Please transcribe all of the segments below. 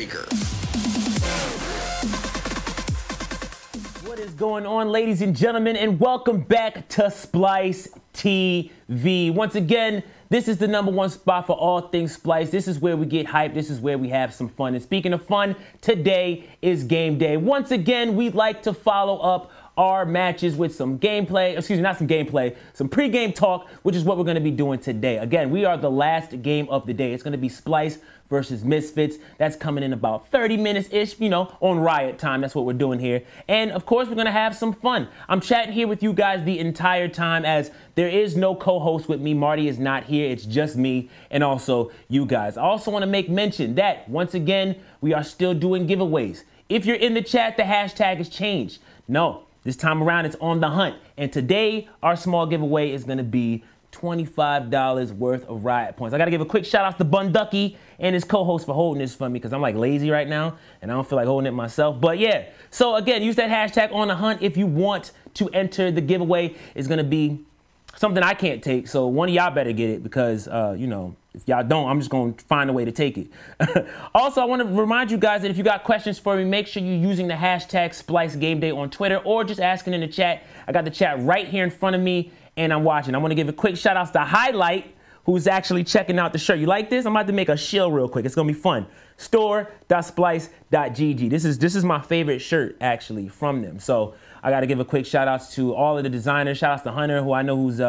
breaker. What is going on, ladies and gentlemen, and welcome back to Splyce TV. Once again, this is the #1 spot for all things Splyce. This is where we get hyped. This is where we have some fun. And speaking of fun, today is game day. Once again, we'd like to follow up our matches with some gameplay, some pre-game talk, which is what we're going to be doing today. Again, we are the last game of the day. It's going to be Splyce versus Misfits. That's coming in about 30 minutes-ish, you know, on Riot time. That's what we're doing here. And, of course, we're going to have some fun. I'm chatting here with you guys the entire time as there is no co-host with me. Marty is not here. It's just me and also you guys. I also want to make mention that, once again, we are still doing giveaways. If you're in the chat, the hashtag has changed. No. This time around, it's on the hunt. And today, our small giveaway is going to be $25 worth of Riot points. I got to give a quick shout out to Bun Ducky and his co-host for holding this for me because I'm like lazy right now and I don't feel like holding it myself. But yeah, so again, use that hashtag on the hunt if you want to enter the giveaway. It's going to be something I can't take. So one of y'all better get it because, you know, if y'all don't, I'm just going to find a way to take it. Also, I want to remind you guys that if you got questions for me, make sure you're using the hashtag SplyceGameDay on Twitter or just asking in the chat. I got the chat right here in front of me and I'm watching. I want to give a quick shout out to Highlight, who's actually checking out the shirt. You like this? I'm about to make a shill real quick. It's going to be fun. Store.splyce.gg. This is my favorite shirt, actually, from them. So I got to give a quick shout out to all of the designers. Shout out to Hunter, who I know who's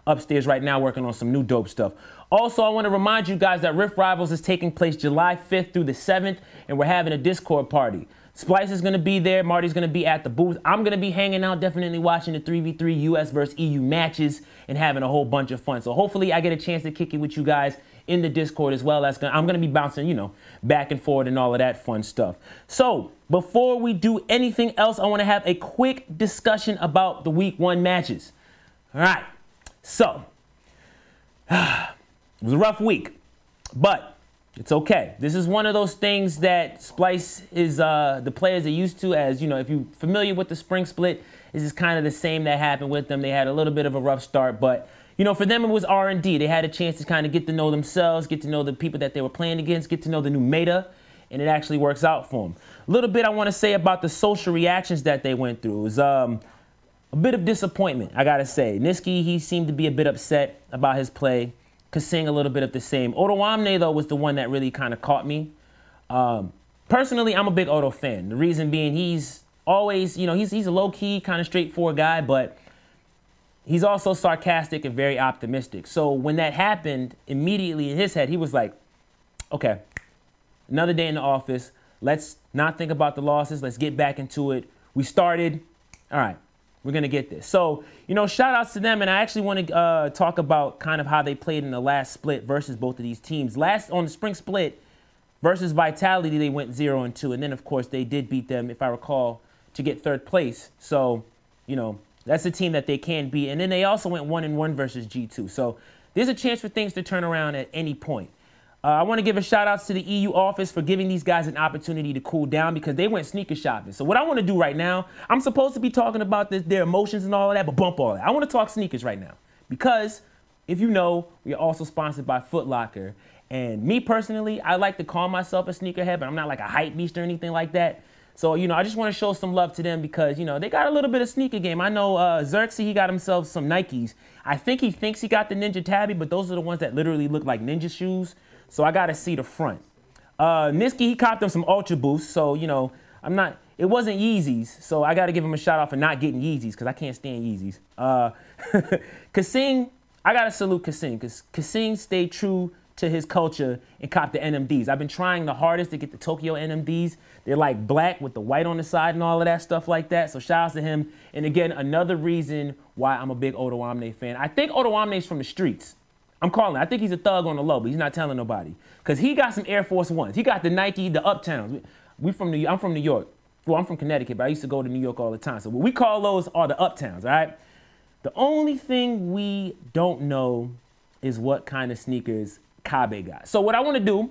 upstairs right now working on some new dope stuff. Also, I want to remind you guys that Rift Rivals is taking place July 5th through the 7th, and we're having a Discord party. Splyce is going to be there. Marty's going to be at the booth. I'm going to be hanging out, definitely watching the 3v3 US versus EU matches and having a whole bunch of fun. So hopefully I get a chance to kick it with you guys in the Discord as well. I'm going to be bouncing, you know, back and forth and all of that fun stuff. So before we do anything else, I want to have a quick discussion about the week 1 matches. All right. So it was a rough week, but it's okay. This is one of those things that Splyce is the players are used to. As you know, if you're familiar with the spring split, this is kind of the same that happened with them. They had a little bit of a rough start, but you know, for them it was R&D. They had a chance to kind of get to know themselves, get to know the people that they were playing against, get to know the new meta, and it actually works out for them. A little bit I want to say about the social reactions that they went through. It was a bit of disappointment, I gotta say. Niski, he seemed to be a bit upset about his play. Kasing a little bit of the same. Otoamne, though, was the one that really kind of caught me. Personally, I'm a big Oto fan. The reason being he's always, you know, he's a low-key, kind of straightforward guy, but he's also sarcastic and very optimistic. So when that happened, immediately in his head, he was like, okay, another day in the office. Let's not think about the losses. Let's get back into it. We started. All right. We're going to get this. So, you know, shout outs to them. And I actually want to talk about kind of how they played in the last split versus both of these teams. On the spring split versus Vitality, they went 0-2. And then, of course, they did beat them, if I recall, to get 3rd place. So, you know, that's a team that they can beat. And then they also went 1-1 versus G2. So there's a chance for things to turn around at any point. I want to give a shout out to the EU office for giving these guys an opportunity to cool down because they went sneaker shopping. So what I want to do right now, I'm supposed to be talking about their emotions and all of that, but bump all that. I want to talk sneakers right now because if you know, we are also sponsored by Foot Locker. And me personally, I like to call myself a sneakerhead, but I'm not like a hype beast or anything like that. So, you know, I just want to show some love to them because, you know, they got a little bit of sneaker game. I know Xerxes, he got himself some Nikes. I think he thinks he got the Ninja Tabby, but those are the ones that literally look like ninja shoes. So I got to see the front. Niski, he copped them some Ultra Boosts. So, you know, it wasn't Yeezys. So I got to give him a shout out for not getting Yeezys because I can't stand Yeezys. Kasing, I got to salute Kasing because Kasing stayed true to his culture and copped the NMDs. I've been trying the hardest to get the Tokyo NMDs. They're like black with the white on the side and all of that stuff like that. So shout out to him. And again, another reason why I'm a big Otoamne fan. I think Otoamne's from the streets. I'm calling it. I think he's a thug on the low, but he's not telling nobody. Because he got some Air Force Ones. He got the Nike, the Uptowns. I'm from New York. Well, I'm from Connecticut, but I used to go to New York all the time. So what we call those are the Uptowns, all right? The only thing we don't know is what kind of sneakers Kabe got. So what I want to do,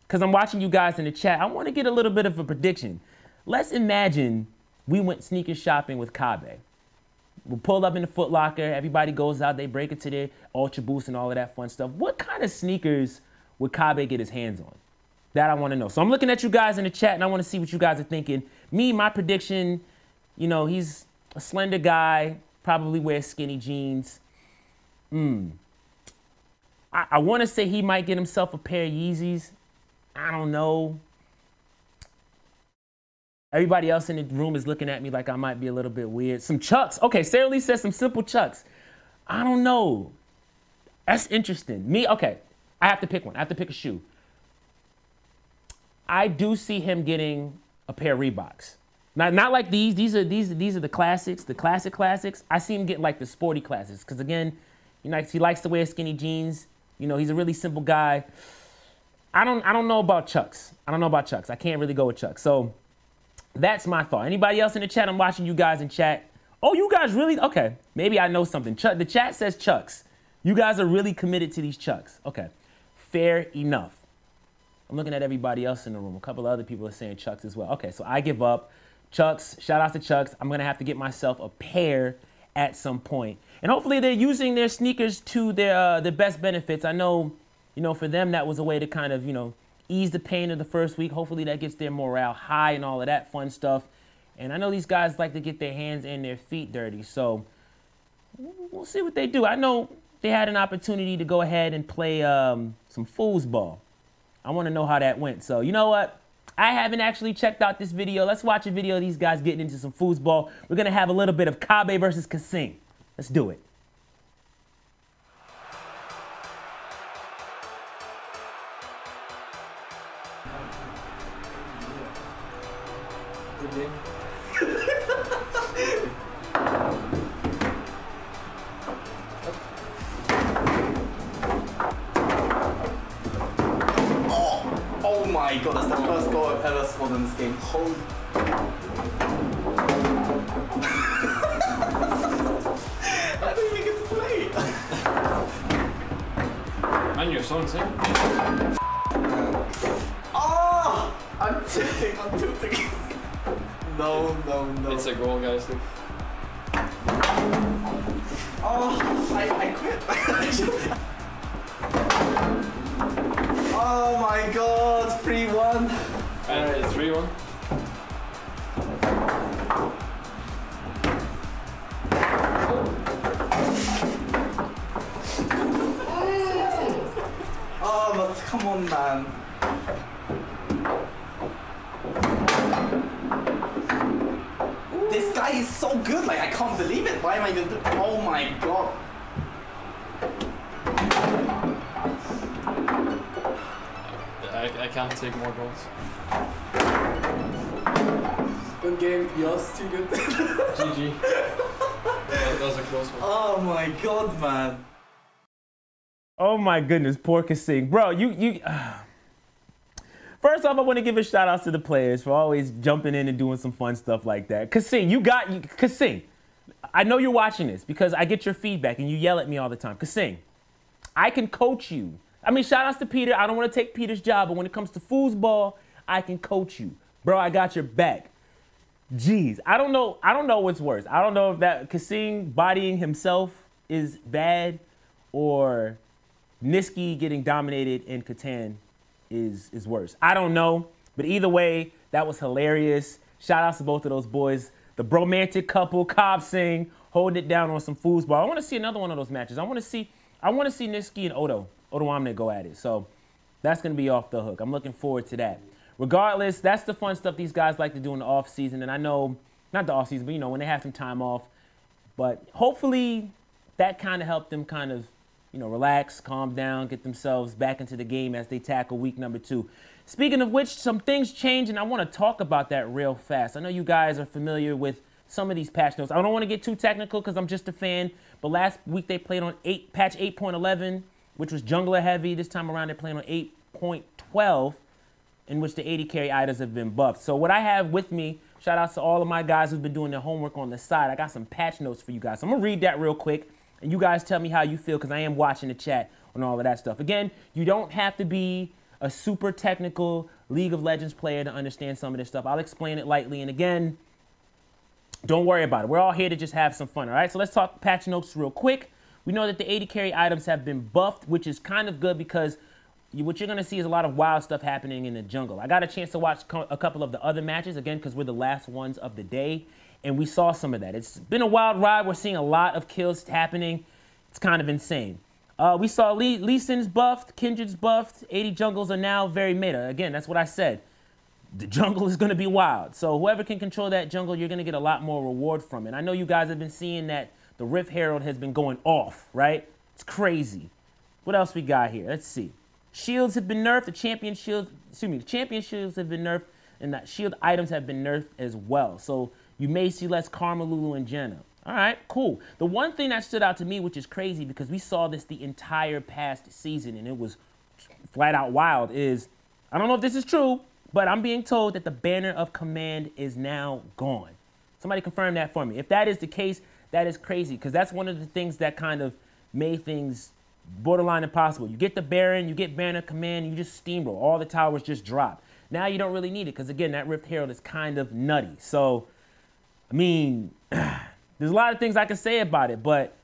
because I'm watching you guys in the chat, I want to get a little bit of a prediction. Let's imagine we went sneaker shopping with Kabe. We'll pull up in the Foot Locker. Everybody goes out. They break into their Ultra Boost and all of that fun stuff. What kind of sneakers would Kabe get his hands on? That I want to know. So I'm looking at you guys in the chat, and I want to see what you guys are thinking. Me, my prediction, you know, he's a slender guy, probably wears skinny jeans. I want to say he might get himself a pair of Yeezys. I don't know. Everybody else in the room is looking at me like I might be a little bit weird. Some Chucks. Okay, Sarah Lee says some simple Chucks. I don't know. That's interesting. Me, okay, I have to pick one. I have to pick a shoe. I do see him getting a pair of Reeboks. Not like these. These are the classics, the classics. I see him getting like the sporty classics because again, you know, he likes to wear skinny jeans. You know, he's a really simple guy. I don't know about Chucks. I don't know about Chucks. I can't really go with Chucks. So that's my thought. Anybody else in the chat? I'm watching you guys in chat. Oh, you guys really? Okay, maybe I know something. The chat says Chucks. You guys are really committed to these Chucks. Okay, fair enough. I'm looking at everybody else in the room. A couple of other people are saying Chucks as well. Okay, so I give up. Chucks, shout out to Chucks. I'm going to have to get myself a pair at some point. And hopefully they're using their sneakers to their best benefits. I know, you know, for them that was a way to kind of, you know, ease the pain of the first week. Hopefully that gets their morale high and all of that fun stuff. And I know these guys like to get their hands and their feet dirty. So we'll see what they do. I know they had an opportunity to go ahead and play some foosball. I want to know how that went. So, you know what? I haven't actually checked out this video. Let's watch a video of these guys getting into some foosball. We're going to have a little bit of Kabe versus Kasing. Let's do it. Oh my god, that's the first goal I've ever scored in this game. Holy. I didn't even get to play. Man, you're so insane. Oh! I'm tilting. No. It's a goal, guys. Oh, I quit. Oh my god, 3-1. And it's 3-1. Oh, but come on, man. This guy is so good, like I can't believe it. Why am I even doing? Oh my god. I can't take more goals. Good game, yours too good. GG. That was a close one. Oh my god, man. Oh my goodness, poor Kasing. Bro, First off, I want to give a shout out to the players for always jumping in and doing some fun stuff like that. Kasing, Kasing, I know you're watching this because I get your feedback and you yell at me all the time. Kasing, I can coach you. I mean, shout outs to Peter. I don't want to take Peter's job, but when it comes to foosball, I can coach you. Bro, I got your back. Jeez, I don't know what's worse. I don't know if that Kasing bodying himself is bad or Niski getting dominated in Catan is worse. I don't know, but either way, that was hilarious. Shout outs to both of those boys. The bromantic couple, Cobb Singh, holding it down on some foosball. I want to see another one of those matches. I want to see Niski and Odo Amne go at it. So that's going to be off the hook. I'm looking forward to that. Regardless, that's the fun stuff these guys like to do in the off season. And I know, not the off season, but you know, when they have some time off. But hopefully that kind of helped them kind of, you know, relax, calm down, get themselves back into the game as they tackle week number 2. Speaking of which, some things change, and I want to talk about that real fast. I know you guys are familiar with some of these patch notes. I don't want to get too technical because I'm just a fan, but last week they played on patch 8.11, which was jungler heavy. This time around they're playing on 8.12, in which the 80 carry items have been buffed. So what I have with me, shout outs to all of my guys who've been doing their homework on the side. I got some patch notes for you guys. So I'm going to read that real quick. And you guys tell me how you feel because I am watching the chat on all of that stuff. Again, you don't have to be a super technical League of Legends player to understand some of this stuff. I'll explain it lightly. And again, don't worry about it. We're all here to just have some fun, all right? So let's talk patch notes real quick. We know that the 80 carry items have been buffed, which is kind of good because what you're going to see is a lot of wild stuff happening in the jungle. I got a chance to watch a couple of the other matches, again, because we're the last ones of the day, and we saw some of that. It's been a wild ride. We're seeing a lot of kills happening. It's kind of insane. We saw Lee Sin's buffed, Kindred's buffed, 80 jungles are now very meta. Again, that's what I said. The jungle is going to be wild. So whoever can control that jungle, you're going to get a lot more reward from it. I know you guys have been seeing that the Rift Herald has been going off, right? It's crazy. What else we got here? Let's see. Shields have been nerfed. The champion shields have been nerfed, and the shield items have been nerfed as well. So you may see less Karma, Lulu, and Jenna. All right, cool. The one thing that stood out to me, which is crazy because we saw this the entire past season and it was flat out wild, is, I don't know if this is true, but I'm being told that the banner of command is now gone. Somebody confirm that for me. If that is the case, that is crazy because that's one of the things that kind of made things borderline impossible. You get the Baron, you get banner command, you just steamroll. All the towers just drop. Now you don't really need it because, again, that Rift Herald is kind of nutty. So, I mean, there's a lot of things I can say about it, but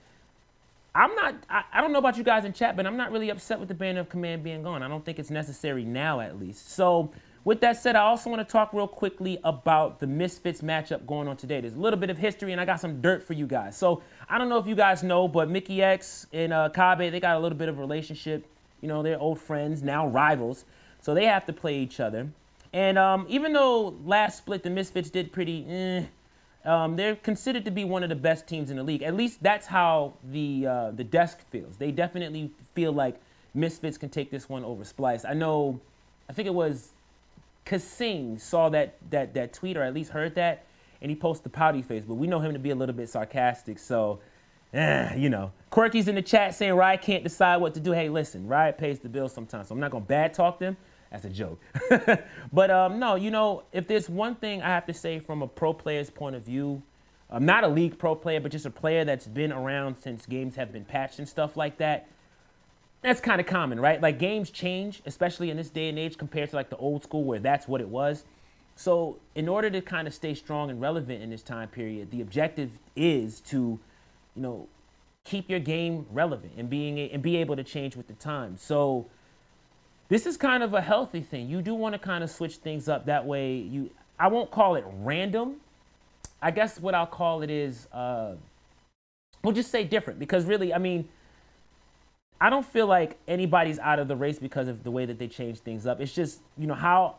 I don't know about you guys in chat, but I'm not really upset with the banner of command being gone. I don't think it's necessary now, at least. So, with that said, I also want to talk real quickly about the Misfits matchup going on today. There's a little bit of history, and I got some dirt for you guys. So, I don't know if you guys know, but Mickey X and Kabe, they got a little bit of a relationship. You know, they're old friends, now rivals. So, they have to play each other. And even though last split, the Misfits did pretty they're considered to be one of the best teams in the league. At least that's how the desk feels. They definitely feel like Misfits can take this one over Splyce. I think it was Kasing saw that tweet, or at least heard that, and he posted the pouty face. But we know him to be a little bit sarcastic, so, you know. Quirky's in the chat saying Riot can't decide what to do. Hey, listen, Riot pays the bills sometimes, so I'm not going to bad talk them. That's a joke. But no, you know, if there's one thing I have to say from a pro player's point of view, not a league pro player, but just a player that's been around since games have been patched and stuff like that, that's kind of common, right? Like, games change, especially in this day and age compared to like the old school where that's what it was. So in order to kind of stay strong and relevant in this time period, the objective is to, you know, keep your game relevant and be able to change with the time. So this is kind of a healthy thing. You do want to kind of switch things up. That way I won't call it random. I guess what I'll call it is, we'll just say different, because really, I mean, I don't feel like anybody's out of the race because of the way that they change things up. It's just, you know, how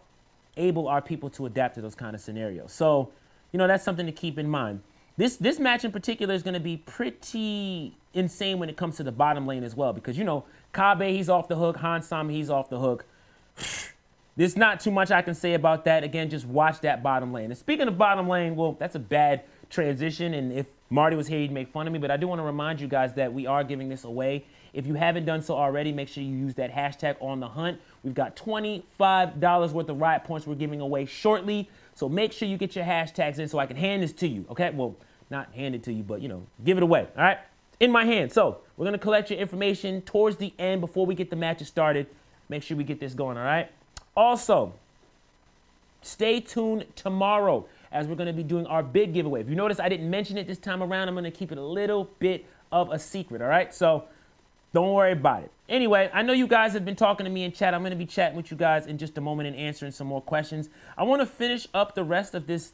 able are people to adapt to those kind of scenarios. So, you know, that's something to keep in mind. This match in particular is going to be pretty insane when it comes to the bottom lane as well, because, you know, Kabe, he's off the hook. Hansama, he's off the hook. There's not too much I can say about that. Again, just watch that bottom lane. And speaking of bottom lane, well, that's a bad transition, and if Marty was here, he'd make fun of me, but I do want to remind you guys that we are giving this away. If you haven't done so already, make sure you use that hashtag on the hunt. We've got $25 worth of Riot points we're giving away shortly, so make sure you get your hashtags in so I can hand this to you, okay? Well, not hand it to you, but, you know, give it away, all right? In my hand. So we're going to collect your information towards the end before we get the matches started. Make sure we get this going, all right? Also, stay tuned tomorrow as we're going to be doing our big giveaway. If you notice, I didn't mention it this time around. I'm going to keep it a little bit of a secret, all right? So don't worry about it. Anyway, I know you guys have been talking to me in chat. I'm going to be chatting with you guys in just a moment and answering some more questions. I want to finish up the rest of this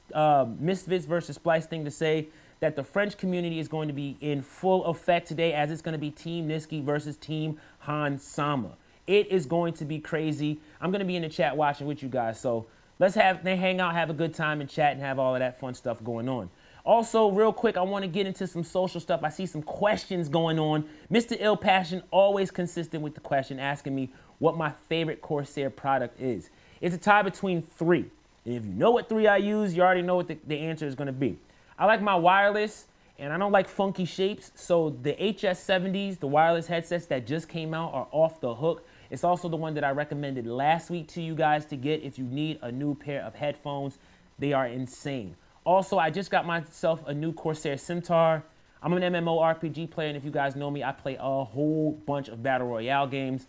Misfits versus Splyce thing to say that the French community is going to be in full effect today, as it's going to be Team Niski versus Team Hansama. It is going to be crazy. I'm going to be in the chat watching with you guys. So let's hang out, have a good time and chat and have all of that fun stuff going on. Also, real quick, I want to get into some social stuff. I see some questions going on. Mr. Ill Passion, always consistent with the question, asking me what my favorite Corsair product is. It's a tie between 3. And if you know what 3 I use, you already know what the answer is going to be. I like my wireless, and I don't like funky shapes. So the HS70s, the wireless headsets that just came out, are off the hook. It's also the one that I recommended last week to you guys to get if you need a new pair of headphones. They are insane. Also, I just got myself a new Corsair Centaur. I'm an MMORPG player, and if you guys know me, I play a whole bunch of Battle Royale games.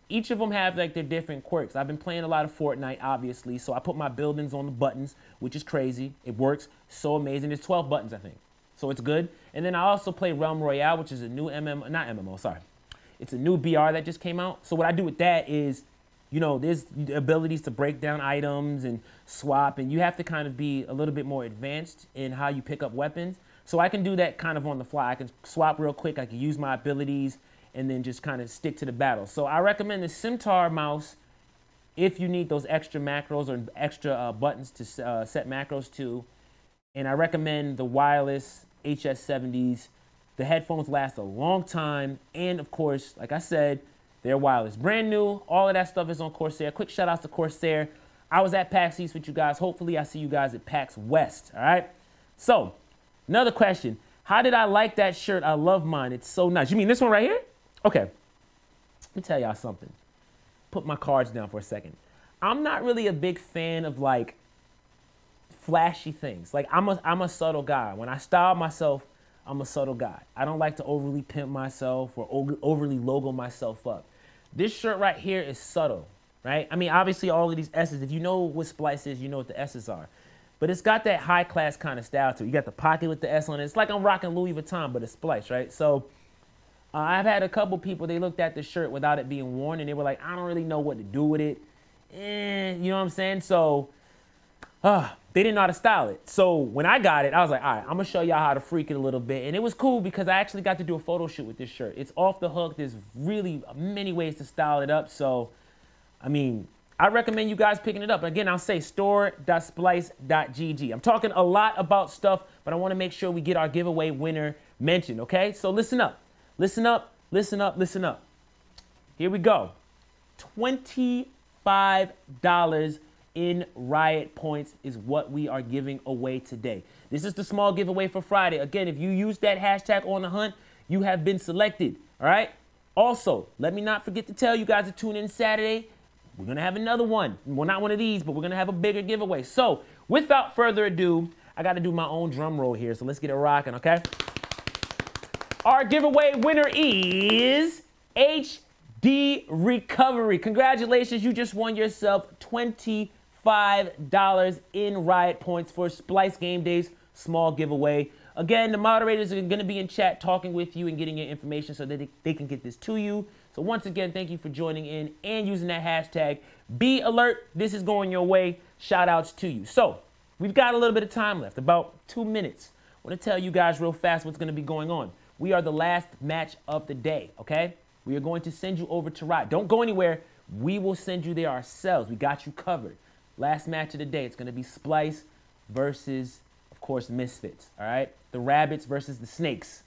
Each of them have like their different quirks. I've been playing a lot of Fortnite, obviously, so I put my buildings on the buttons, which is crazy. It works so amazing. There's 12 buttons, I think, so it's good. And then I also play Realm Royale, which is a new it's a new BR that just came out. So what I do with that is you know, there's abilities to break down items and swap, and you have to kind of be a little bit more advanced in how you pick up weapons. So I can do that kind of on the fly. I can swap real quick. I can use my abilities and then just kind of stick to the battle. So I recommend the Scimitar mouse if you need those extra macros or extra buttons to set macros to. And I recommend the wireless HS70s. The headphones last a long time. And of course, like I said, they're wireless. Brand new. All of that stuff is on Corsair. Quick shout outs to Corsair. I was at PAX East with you guys. Hopefully I see you guys at PAX West. All right. So another question. How did I like that shirt? I love mine. It's so nice. You mean this one right here? Okay. Let me tell y'all something. Put my cards down for a second. I'm not really a big fan of like flashy things. Like I'm a subtle guy. When I style myself, I'm a subtle guy. I don't like to overly pimp myself or overly logo myself up. This shirt right here is subtle, right? I mean, obviously all of these S's, if you know what Splyce is, you know what the S's are. But it's got that high class kind of style to it. You got the pocket with the S on it. It's like I'm rocking Louis Vuitton, but it's Splyce, right? So I've had a couple people, they looked at the shirt without it being worn and they were like, I don't really know what to do with it. You know what I'm saying? So they didn't know how to style it. So when I got it, I was like, all right, I'm gonna show y'all how to freak it a little bit. And it was cool because I actually got to do a photo shoot with this shirt. It's off the hook. There's really many ways to style it up. So, I mean, I recommend you guys picking it up. Again, I'll say store.splyce.gg. I'm talking a lot about stuff, but I wanna make sure we get our giveaway winner mentioned, okay? So listen up, listen up, listen up, listen up. Here we go. $25 in Riot points is what we are giving away today. This is the small giveaway for Friday. Again, if you use that hashtag on the hunt, you have been selected, all right? Also, let me not forget to tell you guys to tune in Saturday. We're gonna have another one. Well, not one of these, but we're gonna have a bigger giveaway. So, without further ado, I gotta do my own drum roll here, so let's get it rocking, okay? Our giveaway winner is HD Recovery. Congratulations, you just won yourself $25 in Riot points for Splyce Game Days small giveaway. Again, the moderators are going to be in chat talking with you and getting your information so that they can get this to you. So once again, thank you for joining in and using that hashtag. Be alert. This is going your way. Shout outs to you. So we've got a little bit of time left, about 2 minutes. I want to tell you guys real fast what's going to be going on. We are the last match of the day, okay? We are going to send you over to Riot. Don't go anywhere. We will send you there ourselves. We got you covered. Last match of the day, it's going to be Splyce versus, of course, Misfits, all right? The rabbits versus the snakes.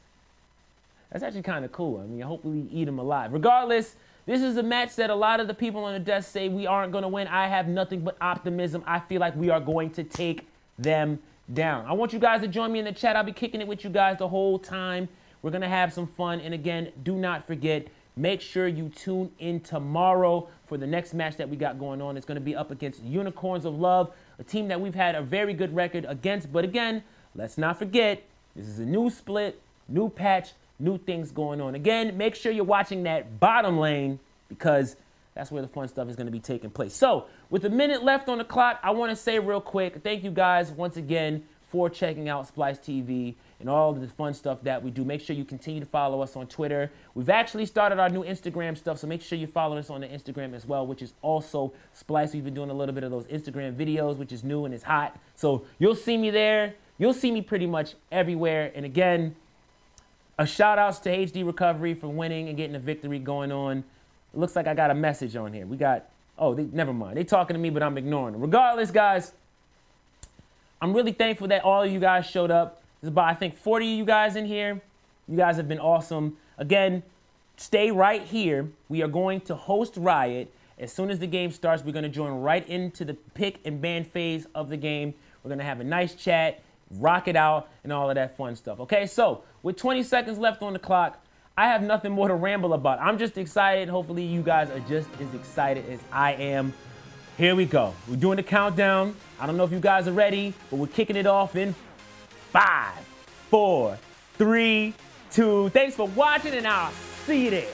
That's actually kind of cool. I mean, hopefully we eat them alive. Regardless, this is a match that a lot of the people on the desk say we aren't going to win. I have nothing but optimism. I feel like we are going to take them down. I want you guys to join me in the chat. I'll be kicking it with you guys the whole time. We're going to have some fun. And again, do not forget, make sure you tune in tomorrow for the next match that we got going on. It's going to be up against Unicorns of Love, a team that we've had a very good record against. But again, let's not forget, this is a new split, new patch, new things going on. Again, make sure you're watching that bottom lane because that's where the fun stuff is going to be taking place. So with a minute left on the clock, I want to say real quick, thank you guys once again for checking out Splyce TV and all of the fun stuff that we do. Make sure you continue to follow us on Twitter. We've actually started our new Instagram stuff, so make sure you follow us on the Instagram as well, which is also Splyce. We've been doing a little bit of those Instagram videos, which is new and it's hot. So you'll see me there. You'll see me pretty much everywhere. And again, a shout outs to HD Recovery for winning and getting a victory going on. It looks like I got a message on here. We got, never mind. They talking to me, but I'm ignoring them. Regardless, guys, I'm really thankful that all of you guys showed up. There's about, I think, 40 of you guys in here. You guys have been awesome. Again, stay right here. We are going to host Riot. As soon as the game starts, we're going to join right into the pick and ban phase of the game. We're going to have a nice chat, rock it out, and all of that fun stuff. Okay, so with 20 seconds left on the clock, I have nothing more to ramble about. I'm just excited. Hopefully you guys are just as excited as I am. Here we go. We're doing the countdown. I don't know if you guys are ready, but we're kicking it off in 5, 4, 3, 2. Thanks for watching, and I'll see you there.